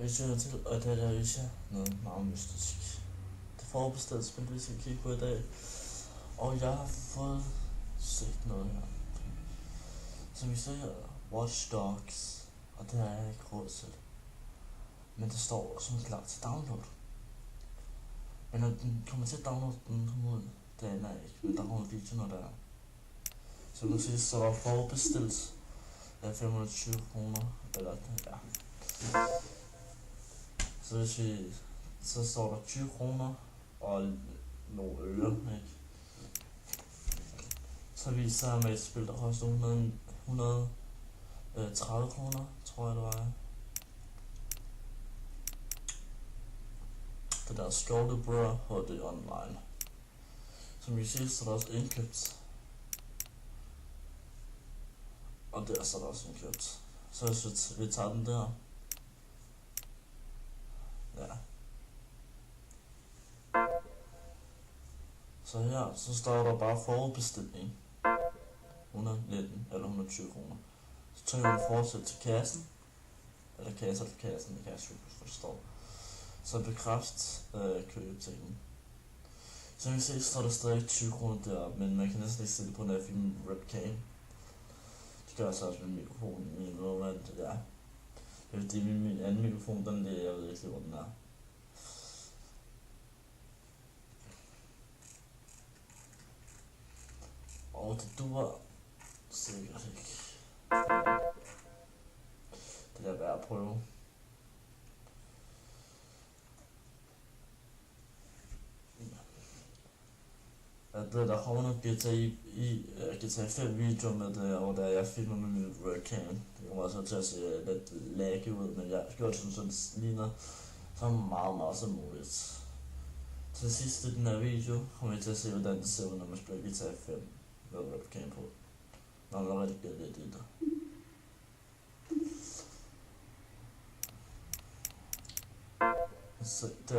Vi siger til, og det er Aisha noget meget mystisk. Det forbestedet spil, vi skal kigge på i dag. Og jeg har fået set noget her. Som vi ser her, Watch Dogs. Og det har jeg ikke råd til. Men det står som klar til download. Men når den kommer til at downloade, den kommer ud, det aner jeg ikke. Men der kommer video, når der er. Så nu siger, så der er forbestilt af 520 kroner. Eller ja. Så hvis vi, så står der 20 kroner og nogle øre, ikke? Så viser jeg med et spil, der koster 130 kroner, tror jeg det var. Det der Scolded Bro HD Online. Som vi siger, så er der også indkøbt. Og der så er der også indkøbt. Så hvis vi tager den der. Ja. Så her, så står der bare forudbestilling. 119 eller 120 kroner. Så trykker vi fortsæt til kassen. Eller kasse til kassen, det kan jeg ikke forstå. Så bekræft køb til den. Så vi se, så står der stadig 20 kroner der, men man kan næsten ikke sætte på en FM webcam. Det gør jeg så også med mikrofonen i min moment, ja. Det er fordi min anden mikrofon, den der, jeg ved ikke hvor den er. Og det duer sikkert ikke. Det er værd at prøve. At der kommer noget GTA 5 video med det, og der jeg filmer med min webcam. Det kommer også til at se lidt laggy ud, men jeg har gjort det sådan, så det ligner så meget som muligt. Til sidst i den her video kommer jeg til at se, hvordan det ser ud, når man spiller GTA 5 med webcam på. Når man redigerer lidt i det.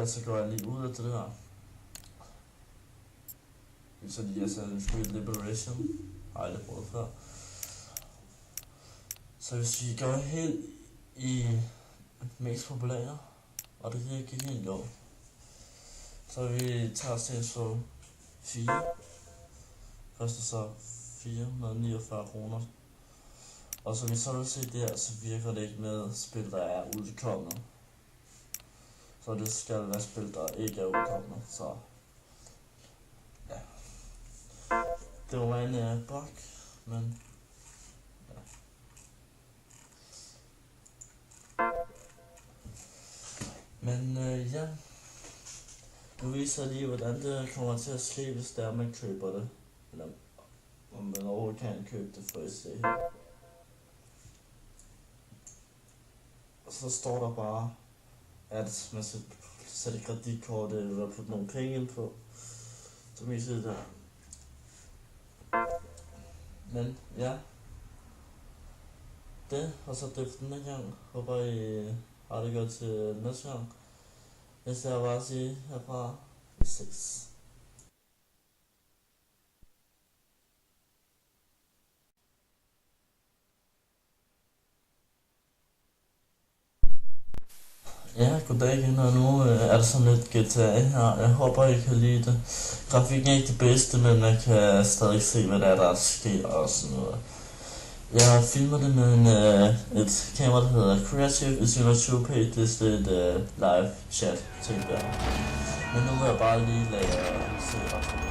Så går jeg lige ud af det der. Så lige Assassin's Creed Liberation har jeg aldrig prøvet før. Så hvis vi går helt i mest populære, og det her kan helt gå, så vi tager Saints Row 4. Koster så 449 kroner. Og så vi så vil se der, så virker det ikke med spil, der er udkommet. Så det skal være spil, der ikke er udkommet, så ja. Det var en bug, men ja. Men ja. Nu viser jeg lige, hvordan det kommer til at ske, hvis der man køber det. Eller om man overhovedet kan købe det, for at se her. Og så står der bare, at man skal sætte kreditkortet eller putte nogle penge ind på. Så viser det der. Men ja, det var så det for denne gang. Håber I har det godt til næste gang. Hvis jeg bare sige herfra, vi ses. Ja, goddag igen, og nu er der sådan lidt GTA her. Jeg håber, I kan lide det. Grafikken er ikke det bedste, men man kan stadig se, hvad der sker og sådan noget. Jeg filmer det med et kamera, der hedder Creative i 720p. Det er sådan et live chat ting der. Men nu vil jeg bare lige lade jer se resten.